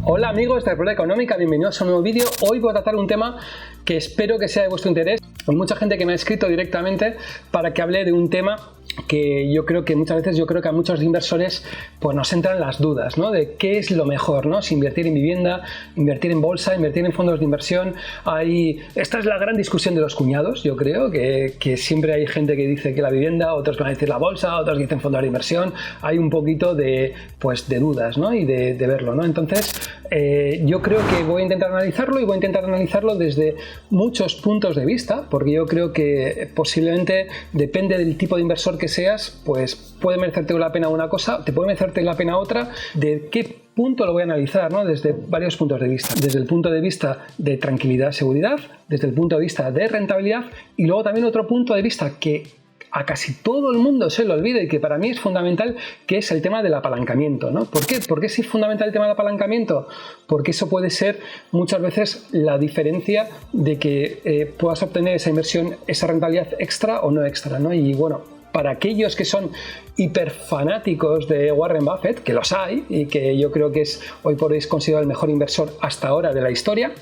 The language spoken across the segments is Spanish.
Hola amigos de Red Bull Económica, bienvenidos a un nuevo vídeo. Hoy voy a tratar un tema que espero que sea de vuestro interés. Hay mucha gente que me ha escrito directamente para que hable de un tema que yo creo que muchas veces a muchos inversores pues nos entran las dudas, ¿no? De qué es lo mejor, ¿no? Si invertir en vivienda, invertir en bolsa, invertir en fondos de inversión. Esta es la gran discusión de los cuñados. Yo creo que siempre hay gente que dice que la vivienda, otros que van a decir la bolsa, otros que dicen fondos de inversión. Hay un poquito de dudas, ¿no? Y de verlo, ¿no? Entonces yo creo que voy a intentar analizarlo y voy a intentar analizarlo desde muchos puntos de vista, porque yo creo que posiblemente depende del tipo de inversor que seas, pues puede merecerte la pena una cosa, te puede merecerte la pena otra. ¿De qué punto lo voy a analizar? ¿No? Desde varios puntos de vista. Desde el punto de vista de tranquilidad, seguridad, desde el punto de vista de rentabilidad y luego también otro punto de vista que a casi todo el mundo se lo olvida y que para mí es fundamental, que es el tema del apalancamiento, ¿no? ¿Por qué? ¿Por qué es fundamental el tema del apalancamiento? Porque eso puede ser muchas veces la diferencia de que puedas obtener esa inversión, esa rentabilidad extra o no extra, ¿no? Y bueno, para aquellos que son hiperfanáticos de Warren Buffett, que los hay y que yo creo que es hoy por hoy es considerado el mejor inversor hasta ahora de la historia,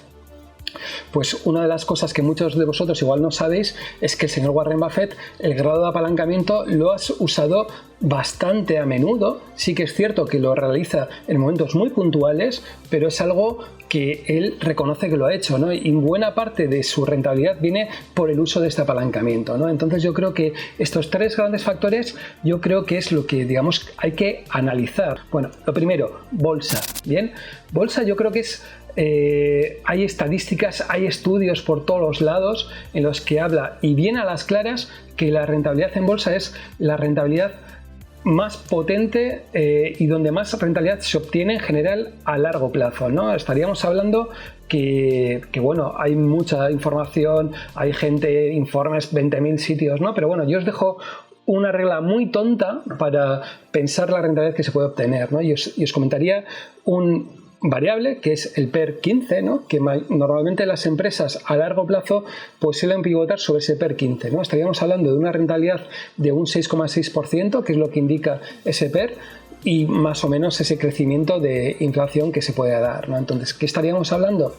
pues una de las cosas que muchos de vosotros igual no sabéis es que el señor Warren Buffett el grado de apalancamiento lo ha usado bastante a menudo. Sí que es cierto que lo realiza en momentos muy puntuales, pero es algo que él reconoce que lo ha hecho, ¿no? Y buena parte de su rentabilidad viene por el uso de este apalancamiento, ¿no? Entonces yo creo que estos tres grandes factores yo creo que es lo que, digamos, hay que analizar. Bueno, lo primero, bolsa. Bien, bolsa yo creo que es hay estadísticas, hay estudios por todos los lados en los que habla y bien a las claras que la rentabilidad en bolsa es la rentabilidad más potente y donde más rentabilidad se obtiene en general a largo plazo, ¿no? Estaríamos hablando que bueno, hay mucha información, hay gente, informes, 20.000 sitios, ¿no? Pero bueno, yo os dejo una regla muy tonta para pensar la rentabilidad que se puede obtener, ¿no? Y os comentaría un variable que es el PER 15, ¿no? Que normalmente las empresas a largo plazo pues suelen pivotar sobre ese PER 15, ¿no? Estaríamos hablando de una rentabilidad de un 6,6%, que es lo que indica ese PER, y más o menos ese crecimiento de inflación que se puede dar, ¿no? Entonces, ¿qué estaríamos hablando?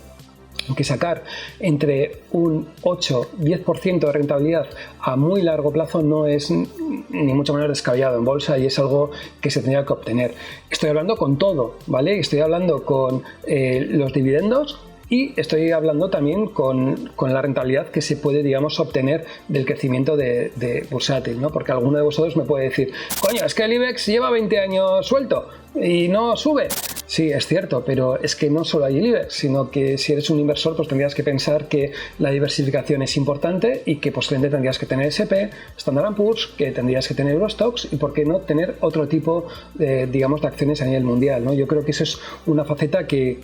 Que sacar entre un 8-10% de rentabilidad a muy largo plazo no es ni mucho menos descabellado en bolsa y es algo que se tendría que obtener. Estoy hablando con todo, ¿vale? Estoy hablando con los dividendos y estoy hablando también con la rentabilidad que se puede, digamos, obtener del crecimiento de bursátil, ¿no? Porque alguno de vosotros me puede decir, coño, es que el IBEX lleva 20 años suelto y no sube. Sí, es cierto, pero es que no solo hay el IBEX, sino que si eres un inversor pues tendrías que pensar que la diversificación es importante y que posiblemente tendrías que tener S&P, Standard & Poor's, que tendrías que tener Eurostoxx y por qué no tener otro tipo de, digamos, de acciones a nivel mundial, ¿no? Yo creo que eso es una faceta que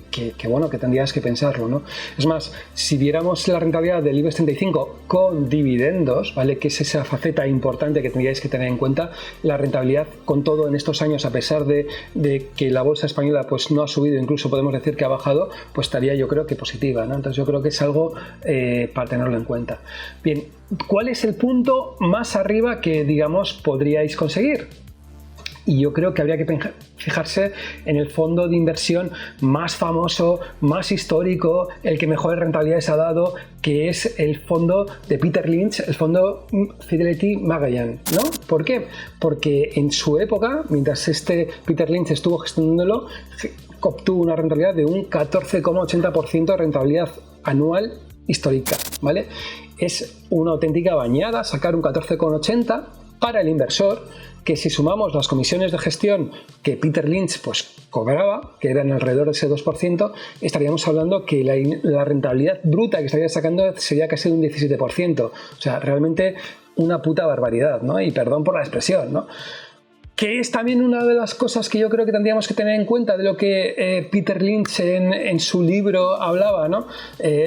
bueno, que tendrías que pensarlo, ¿no? Es más, si viéramos la rentabilidad del IBEX 35 con dividendos, ¿vale? Que es esa faceta importante que tendríais que tener en cuenta, la rentabilidad con todo en estos años, a pesar de que la bolsa española pues no ha subido, incluso podemos decir que ha bajado, pues estaría yo creo que positiva, ¿no? Entonces yo creo que es algo para tenerlo en cuenta. Bien, ¿cuál es el punto más arriba que, digamos, podríais conseguir? Y yo creo que habría que fijarse en el fondo de inversión más famoso, más histórico, el que mejores rentabilidades ha dado, que es el fondo de Peter Lynch, el fondo Fidelity Magellan, ¿no? ¿Por qué? Porque en su época, mientras Peter Lynch estuvo gestionándolo, obtuvo una rentabilidad de un 14,80% de rentabilidad anual histórica, ¿vale? Es una auténtica bañada sacar un 14,80 para el inversor, que si sumamos las comisiones de gestión que Peter Lynch pues cobraba, que eran alrededor de ese 2%, estaríamos hablando que la rentabilidad bruta que estaría sacando sería casi de un 17%. O sea, realmente una puta barbaridad, ¿no? Y perdón por la expresión, ¿no? Que es también una de las cosas que yo creo que tendríamos que tener en cuenta de lo que Peter Lynch en su libro hablaba, ¿no?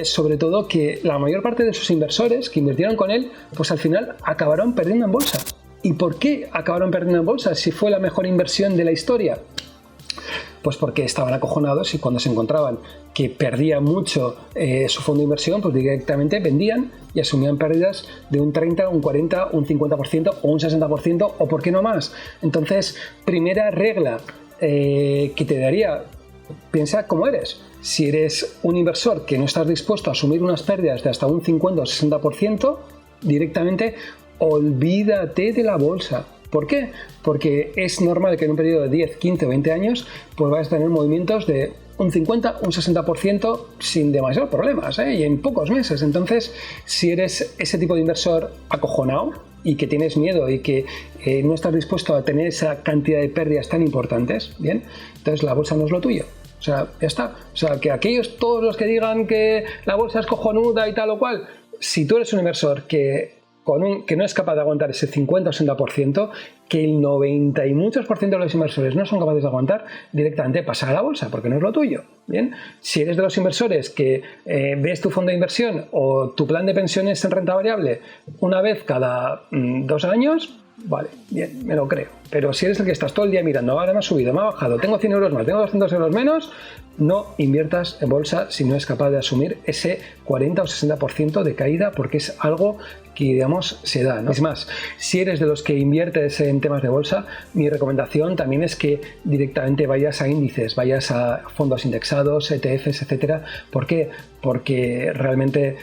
Sobre todo que la mayor parte de sus inversores que invirtieron con él, pues al final acabaron perdiendo en bolsa. ¿Y por qué acabaron perdiendo en bolsa si fue la mejor inversión de la historia? Pues porque estaban acojonados y cuando se encontraban que perdía mucho su fondo de inversión, pues directamente vendían y asumían pérdidas de un 30, un 40, un 50% o un 60% o por qué no más. Entonces, primera regla que te daría piensa cómo eres. Si eres un inversor que no estás dispuesto a asumir unas pérdidas de hasta un 50 o 60%, directamente olvídate de la bolsa. ¿Por qué? Porque es normal que en un periodo de 10, 15 o 20 años pues vayas a tener movimientos de un 50, un 60% sin demasiados problemas, y en pocos meses. Entonces, si eres ese tipo de inversor acojonado y que tienes miedo y que no estás dispuesto a tener esa cantidad de pérdidas tan importantes, bien, entonces la bolsa no es lo tuyo. O sea, ya está. O sea, que todos los que digan que la bolsa es cojonuda y tal o cual, si tú eres un inversor que no es capaz de aguantar ese 50 o 60%, que el 90 y muchos por ciento de los inversores no son capaces de aguantar, directamente pasa a la bolsa, porque no es lo tuyo. Bien, si eres de los inversores que ves tu fondo de inversión o tu plan de pensiones en renta variable una vez cada 2 años, vale, bien, me lo creo. Pero si eres el que estás todo el día mirando, ahora me ha subido, me ha bajado, tengo 100 euros más, tengo 200 euros menos, no inviertas en bolsa si no es capaz de asumir ese 40 o 60% de caída, porque es algo que, digamos, se da, ¿no? Es más, si eres de los que inviertes en temas de bolsa, mi recomendación también es que directamente vayas a índices, vayas a fondos indexados, ETFs, etcétera. ¿Por qué? Porque realmente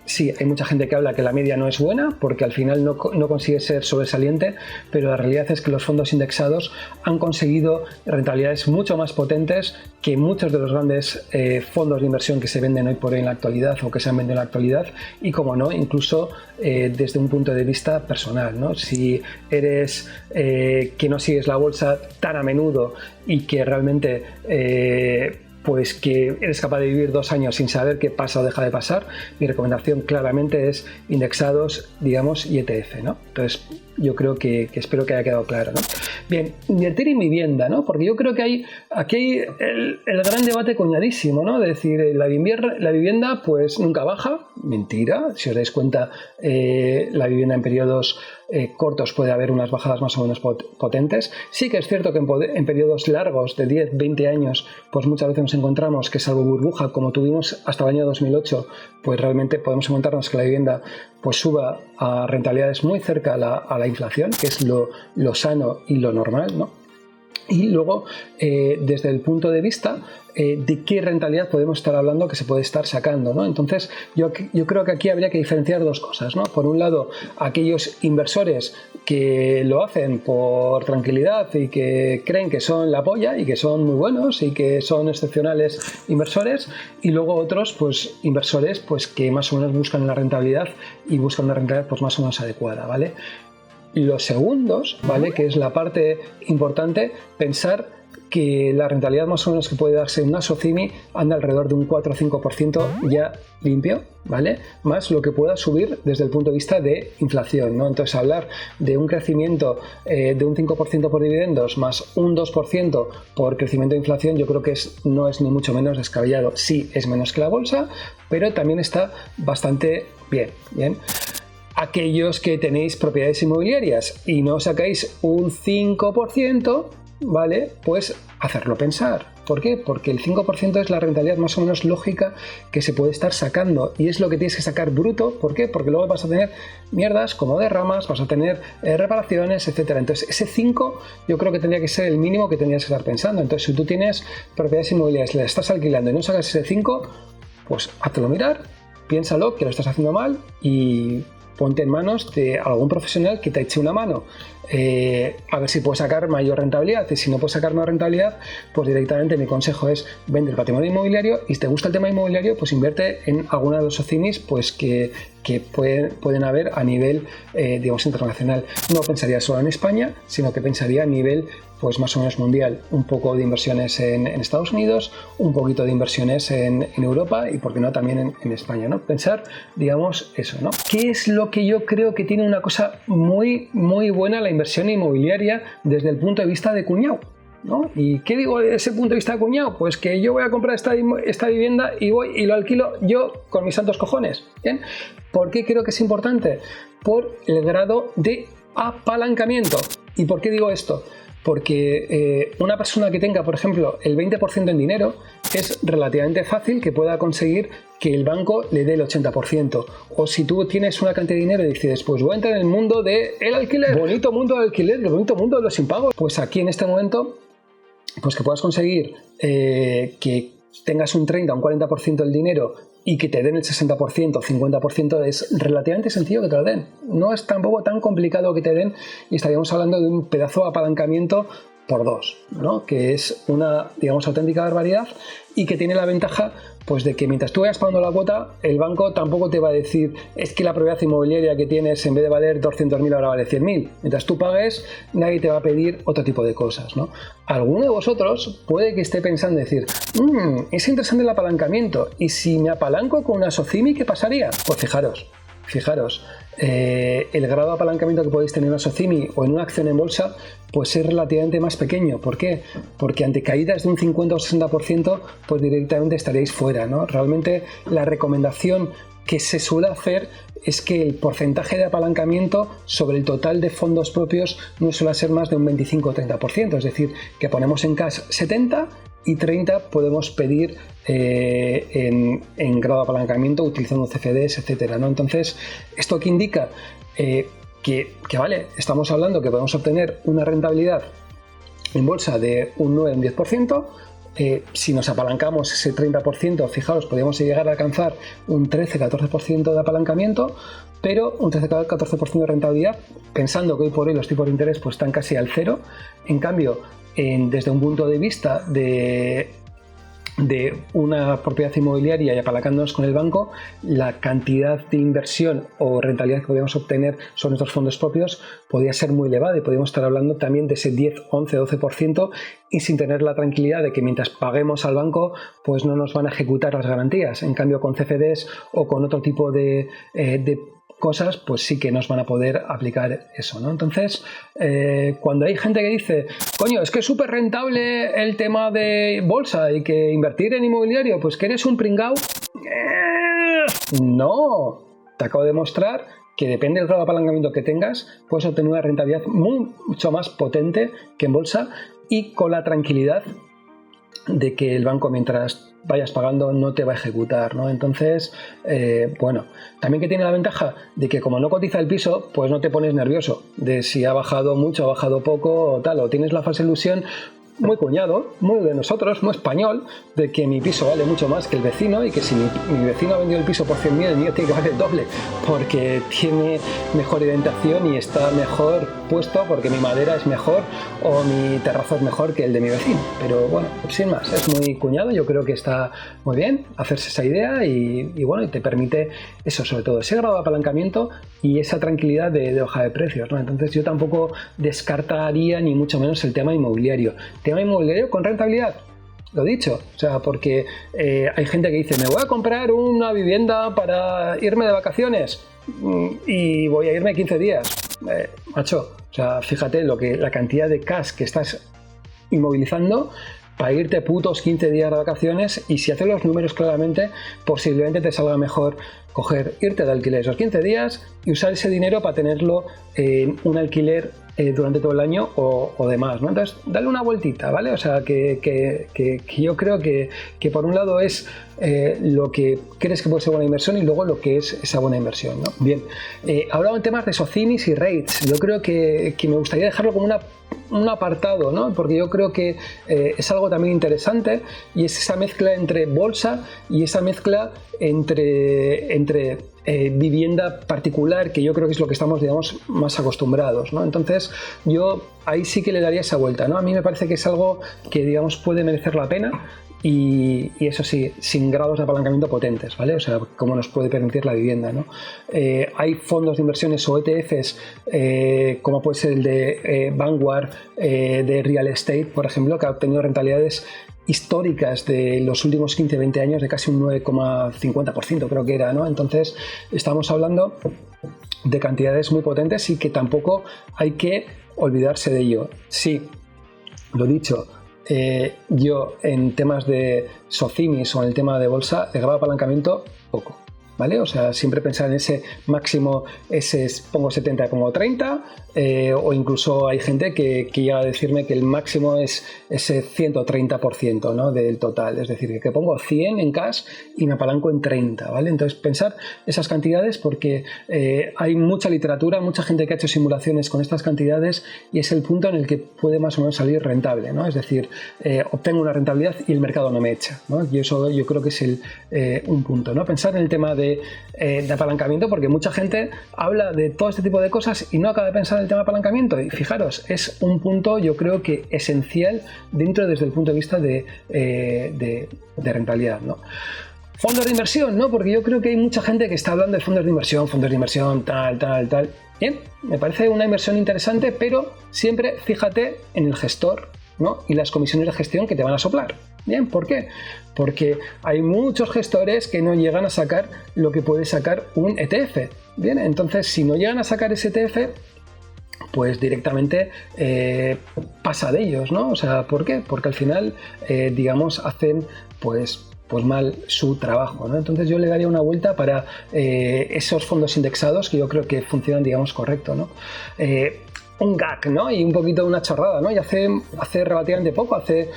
sí, hay mucha gente que habla que la media no es buena, porque al final no consigue ser sobresaliente, pero la realidad es que los fondos indexados han conseguido rentabilidades mucho más potentes que muchos de los grandes fondos de inversión que se venden hoy por hoy en la actualidad o que se han vendido en la actualidad, y como no, incluso desde un punto de vista personal, ¿no? Si eres que no sigues la bolsa tan a menudo y que realmente pues que eres capaz de vivir 2 años sin saber qué pasa o deja de pasar, mi recomendación claramente es indexados, digamos, y ETF, ¿no? Entonces, yo creo que espero que haya quedado claro, ¿no? Bien, invertir en vivienda, ¿no? Porque yo creo que aquí hay el gran debate cuñadísimo, ¿no? De decir, la vivienda pues nunca baja. Mentira. Si os dais cuenta, la vivienda en periodos cortos puede haber unas bajadas más o menos potentes. Sí que es cierto que en periodos largos de 10, 20 años, pues muchas veces nos encontramos que, salvo burbuja, como tuvimos hasta el año 2008, pues realmente podemos encontrarnos que la vivienda pues suba a rentabilidades muy cerca a la inflación, que es lo sano y lo normal, ¿no? Y luego, desde el punto de vista de qué rentabilidad podemos estar hablando que se puede estar sacando, ¿no? Entonces, yo creo que aquí habría que diferenciar dos cosas, ¿no? Por un lado, aquellos inversores que lo hacen por tranquilidad y que creen que son la polla y que son muy buenos y que son excepcionales inversores, y luego otros, pues, inversores pues que más o menos buscan la rentabilidad y buscan una rentabilidad pues más o menos adecuada, ¿vale? Los segundos, ¿vale? Que es la parte importante, pensar que la rentabilidad más o menos que puede darse en una SOCIMI anda alrededor de un 4 o 5% ya limpio, ¿vale? Más lo que pueda subir desde el punto de vista de inflación, ¿no? Entonces, hablar de un crecimiento de un 5% por dividendos más un 2% por crecimiento de inflación, yo creo que no es ni mucho menos descabellado. Sí, es menos que la bolsa, pero también está bastante bien. Aquellos que tenéis propiedades inmobiliarias y no sacáis un 5%, ¿vale? Pues hacerlo pensar. ¿Por qué? Porque el 5% es la rentabilidad más o menos lógica que se puede estar sacando, y es lo que tienes que sacar bruto. ¿Por qué? Porque luego vas a tener mierdas como derramas, vas a tener reparaciones, etcétera. Entonces, ese 5 yo creo que tendría que ser el mínimo que tendrías que estar pensando. Entonces, si tú tienes propiedades inmobiliarias, las estás alquilando y no sacas ese 5, pues háztelo mirar, piénsalo que lo estás haciendo mal y ponte en manos de algún profesional que te eche una mano, a ver si puedes sacar mayor rentabilidad. Y si no puedes sacar más rentabilidad, pues directamente mi consejo es vender el patrimonio inmobiliario, y si te gusta el tema inmobiliario, pues invierte en alguna de los SOCIMIs pues que pueden haber a nivel digamos internacional. No pensaría solo en España, sino que pensaría a nivel pues más o menos mundial. Un poco de inversiones en Estados Unidos, un poquito de inversiones en Europa y, por qué no, también en España, ¿no? Pensar, digamos, eso, ¿no? ¿Qué es lo que yo creo que tiene una cosa muy, muy buena la inversión inmobiliaria desde el punto de vista de cuñado, ¿no? ¿Y qué digo desde ese punto de vista de cuñado? Pues que yo voy a comprar esta vivienda y voy y lo alquilo yo con mis santos cojones, ¿bien? ¿Por qué creo que es importante? Por el grado de apalancamiento. ¿Y por qué digo esto? Porque una persona que tenga, por ejemplo, el 20% en dinero, es relativamente fácil que pueda conseguir que el banco le dé el 80%. O si tú tienes una cantidad de dinero y decides, pues voy a entrar en el mundo del alquiler, bonito mundo del alquiler, el bonito mundo de los impagos, pues aquí en este momento pues que puedas conseguir que tengas un 30 o un 40% del dinero y que te den el 60% o 50%, es relativamente sencillo que te lo den. No es tampoco tan complicado que te den, y estaríamos hablando de un pedazo de apalancamiento por 2, ¿no? Que es una, digamos, auténtica barbaridad, y que tiene la ventaja pues de que mientras tú vayas pagando la cuota, el banco tampoco te va a decir es que la propiedad inmobiliaria que tienes en vez de valer 200.000 ahora vale 100.000. Mientras tú pagues, nadie te va a pedir otro tipo de cosas, ¿no? Alguno de vosotros puede que esté pensando decir, es interesante el apalancamiento, y si me apalanco con una SOCIMI, ¿qué pasaría? Pues fijaros, el grado de apalancamiento que podéis tener en una SOCIMI o en una acción en bolsa pues es relativamente más pequeño. ¿Por qué? Porque ante caídas de un 50 o 60% pues directamente estaréis fuera, ¿no? Realmente la recomendación que se suele hacer es que el porcentaje de apalancamiento sobre el total de fondos propios no suele ser más de un 25 o 30%, es decir, que ponemos en cash 70 y 30 podemos pedir en grado de apalancamiento utilizando CFDs, etcétera, ¿no? Entonces, ¿esto qué indica? Que vale, estamos hablando que podemos obtener una rentabilidad en bolsa de un 9 o un 10%. Si nos apalancamos ese 30%, fijaos, podríamos llegar a alcanzar un 13-14% de apalancamiento, pero un 13-14% de rentabilidad, pensando que hoy por hoy los tipos de interés pues están casi al cero. En cambio, desde un punto de vista de una propiedad inmobiliaria y apalancándonos con el banco, la cantidad de inversión o rentabilidad que podríamos obtener sobre nuestros fondos propios podría ser muy elevada, y podríamos estar hablando también de ese 10, 11, 12%, y sin tener la tranquilidad de que mientras paguemos al banco pues no nos van a ejecutar las garantías. En cambio, con CFDs o con otro tipo de cosas, pues sí que nos van a poder aplicar eso, ¿no? Entonces, cuando hay gente que dice, coño, es que es súper rentable el tema de bolsa y que invertir en inmobiliario, pues que eres un pringao. No, te acabo de mostrar que depende del grado de apalancamiento que tengas, puedes obtener una rentabilidad mucho más potente que en bolsa, y con la tranquilidad de que el banco, mientras vayas pagando, no te va a ejecutar, ¿no? Entonces, bueno, también que tiene la ventaja de que como no cotiza el piso, pues no te pones nervioso de si ha bajado mucho, ha bajado poco o tal, o tienes la falsa ilusión, muy cuñado, muy de nosotros, muy español, de que mi piso vale mucho más que el vecino, y que si mi vecino ha vendido el piso por 100.000, el mío tiene que valer el doble porque tiene mejor orientación y está mejor puesto, porque mi madera es mejor o mi terrazo es mejor que el de mi vecino. Pero bueno, sin más, es muy cuñado. Yo creo que está muy bien hacerse esa idea, y bueno, y te permite eso, sobre todo ese grado de apalancamiento y esa tranquilidad de hoja de precios, ¿no? Entonces yo tampoco descartaría ni mucho menos el tema inmobiliario. Tema inmobiliario con rentabilidad, lo dicho, o sea, porque hay gente que dice, me voy a comprar una vivienda para irme de vacaciones y voy a irme 15 días. Macho, o sea, fíjate la cantidad de cash que estás inmovilizando para irte putos 15 días de vacaciones, y si haces los números claramente, posiblemente te salga mejor irte de alquiler esos 15 días y usar ese dinero para tenerlo en un alquiler durante todo el año o demás, ¿no? Entonces, dale una vueltita, ¿vale? O sea, que yo creo que por un lado es lo que crees que puede ser buena inversión, y luego lo que es esa buena inversión, ¿no? Bien, hablado en temas de SOCIMIs y REITs, yo creo que me gustaría dejarlo como un apartado, ¿no? Porque yo creo que es algo también interesante, y es esa mezcla entre bolsa y esa mezcla entre vivienda particular, que yo creo que es lo que estamos, digamos, más acostumbrados, ¿no? Entonces yo ahí sí que le daría esa vuelta, ¿no? A mí me parece que es algo que, digamos, puede merecer la pena, y eso sí, sin grados de apalancamiento potentes, ¿vale? O sea, como nos puede permitir la vivienda, ¿no? Hay fondos de inversiones o ETFs, como puede ser el de Vanguard, de Real Estate, por ejemplo, que ha obtenido rentabilidades históricas de los últimos 15-20 años de casi un 9,50%, creo que era, ¿no? Entonces, estamos hablando de cantidades muy potentes, y que tampoco hay que olvidarse de ello. Sí, lo dicho, yo en temas de SOCIMIs o en el tema de bolsa, de grado de apalancamiento, poco. ¿vale? O sea, siempre pensar en ese máximo, pongo 70 y pongo 30, o incluso hay gente que llega a decirme que el máximo es ese 130%, ¿no? Del total, es decir, que pongo 100 en cash y me apalanco en 30, ¿vale? Entonces pensar esas cantidades porque hay mucha literatura, mucha gente que ha hecho simulaciones con estas cantidades y es el punto en el que puede más o menos salir rentable, ¿no? Es decir, obtengo una rentabilidad y el mercado no me echa, ¿no? Y eso yo creo que es un punto, ¿no? Pensar en el tema de apalancamiento, porque mucha gente habla de todo este tipo de cosas y no acaba de pensar en el tema de apalancamiento, y fijaros, es un punto yo creo que esencial desde el punto de vista de rentabilidad, ¿no? Fondos de inversión, ¿no? Porque yo creo que hay mucha gente que está hablando de fondos de inversión, tal. Bien, me parece una inversión interesante, pero siempre fíjate en el gestor, ¿no? Y las comisiones de gestión que te van a soplar. Bien, ¿por qué? Porque hay muchos gestores que no llegan a sacar lo que puede sacar un ETF. Bien, entonces si no llegan a sacar ese ETF, pues directamente pasa de ellos, ¿no? O sea, ¿por qué? Porque al final, digamos, hacen pues mal su trabajo, ¿no? Entonces yo le daría una vuelta para esos fondos indexados que yo creo que funcionan, digamos, correcto, ¿no? Un gag, ¿no? Y un poquito una chorrada, ¿no? Y hace relativamente poco, hace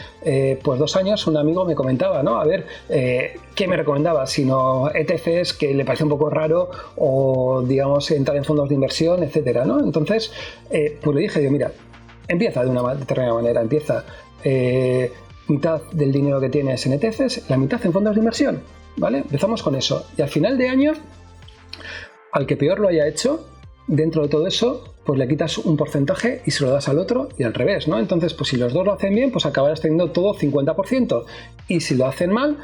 pues 2 años, un amigo me comentaba, ¿no? A ver, ¿qué me recomendaba? Sino ETFs que le parece un poco raro o, digamos, entrar en fondos de inversión, etcétera, ¿no? Entonces, pues le dije, yo, mira, empieza de una determinada manera, empieza mitad del dinero que tienes en ETFs, la mitad en fondos de inversión, ¿vale? Empezamos con eso. Y al final de año, al que peor lo haya hecho, dentro de todo eso, pues le quitas un porcentaje y se lo das al otro y al revés, ¿no? Entonces, pues si los dos lo hacen bien, pues acabarás teniendo todo 50%. Y si lo hacen mal,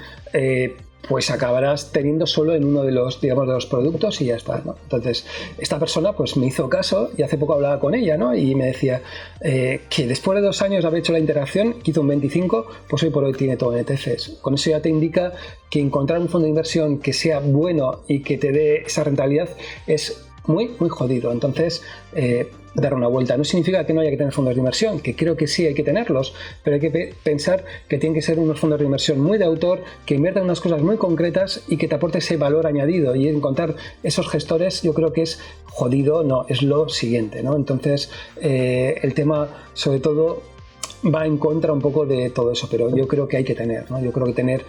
pues acabarás teniendo solo en uno de los, digamos, de los productos y ya está, ¿no? Entonces, esta persona pues me hizo caso y hace poco hablaba con ella, ¿no? Y me decía que después de 2 años de haber hecho la interacción, que hizo un 25, pues hoy por hoy tiene todo en ETFs. Con eso ya te indica que encontrar un fondo de inversión que sea bueno y que te dé esa rentabilidad es muy jodido. Entonces, dar una vuelta. No significa que no haya que tener fondos de inversión, que creo que sí hay que tenerlos, pero hay que pensar que tienen que ser unos fondos de inversión muy de autor, que inviertan unas cosas muy concretas y que te aporte ese valor añadido. Y encontrar esos gestores, yo creo que es jodido, no, es lo siguiente, ¿no? Entonces, el tema, sobre todo, va en contra un poco de todo eso, pero yo creo que hay que tener, ¿no? Yo creo que tener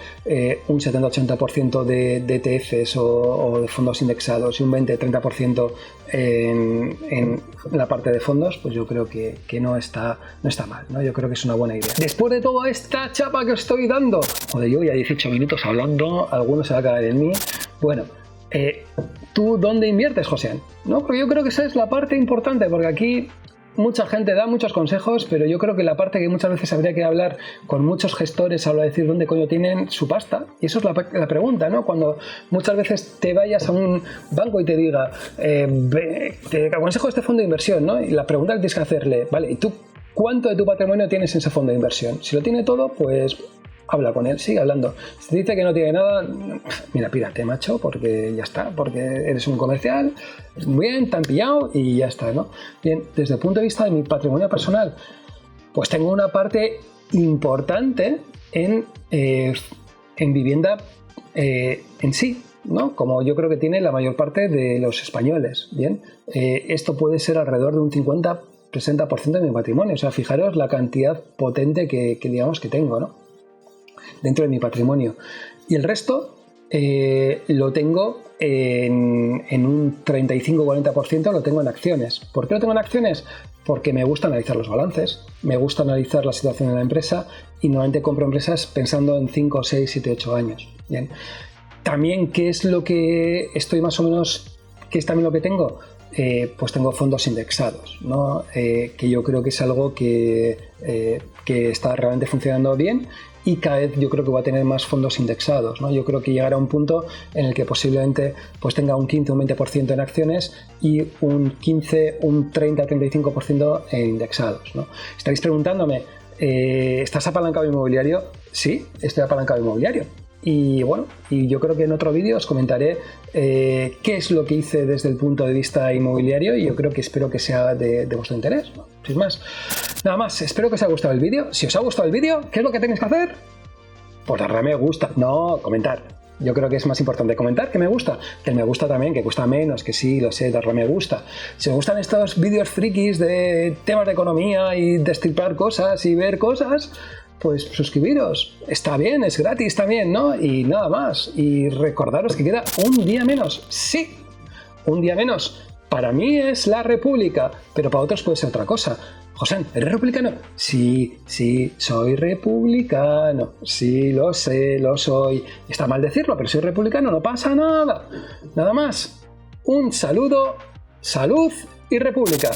un 70-80% de ETFs o de fondos indexados y un 20-30% en la parte de fondos, pues yo creo que no está mal, ¿no? Yo creo que es una buena idea. Después de toda esta chapa que os estoy dando, joder, yo ya 18 minutos hablando, alguno se va a caer en mí. Bueno, ¿tú dónde inviertes, José? ¿No? Porque yo creo que esa es la parte importante, porque aquí mucha gente da muchos consejos, pero yo creo que la parte que muchas veces habría que hablar con muchos gestores a la hora de decir dónde coño tienen su pasta, y eso es la pregunta, ¿no? Cuando muchas veces te vayas a un banco y te diga te aconsejo este fondo de inversión, ¿no? Y la pregunta que tienes que hacerle, vale, ¿y tú cuánto de tu patrimonio tienes en ese fondo de inversión? Si lo tiene todo, pues habla con él, sigue hablando. Si te dice que no tiene nada, mira, pírate, macho, porque ya está, porque eres un comercial, bien, te han pillado y ya está, ¿no? Bien, desde el punto de vista de mi patrimonio personal, pues tengo una parte importante en vivienda en sí, ¿no? Como yo creo que tiene la mayor parte de los españoles, bien. Esto puede ser alrededor de un 50-60% de mi patrimonio, o sea, fijaros la cantidad potente que digamos que tengo, ¿no? Dentro de mi patrimonio. Y el resto lo tengo en un 35-40% lo tengo en acciones. ¿Por qué lo tengo en acciones? Porque me gusta analizar los balances, me gusta analizar la situación de la empresa y normalmente compro empresas pensando en 5, 6, 7, 8 años. Bien. También, ¿qué es lo que estoy más o menos, qué es también lo que tengo? Pues tengo fondos indexados, ¿no? Que yo creo que es algo que está realmente funcionando bien. Y cada vez yo creo que va a tener más fondos indexados, ¿no? Yo creo que llegará a un punto en el que posiblemente pues tenga un 15 o un 20% en acciones y un 15, un 30-35% en indexados, ¿no? Estaréis preguntándome, ¿estás apalancado inmobiliario? Sí, estoy apalancado inmobiliario. Y bueno, y yo creo que en otro vídeo os comentaré qué es lo que hice desde el punto de vista inmobiliario y yo creo que espero que sea de vuestro interés, ¿no? Sin más. Nada más, espero que os haya gustado el vídeo. Si os ha gustado el vídeo, ¿qué es lo que tenéis que hacer? Pues darle a me gusta, no, comentar. Yo creo que es más importante comentar que me gusta, que el me gusta también, que cuesta menos, que sí, lo sé, darle me gusta. Si os gustan estos vídeos frikis de temas de economía y destripar cosas y ver cosas, pues suscribiros. Está bien, es gratis también, ¿no? Y nada más. Y recordaros que queda un día menos. Sí, un día menos. Para mí es la República, pero para otros puede ser otra cosa. José, ¿eres republicano? Sí, soy republicano. Sí, lo sé, lo soy. Está mal decirlo, pero soy republicano, no pasa nada. Nada más. Un saludo, salud y república.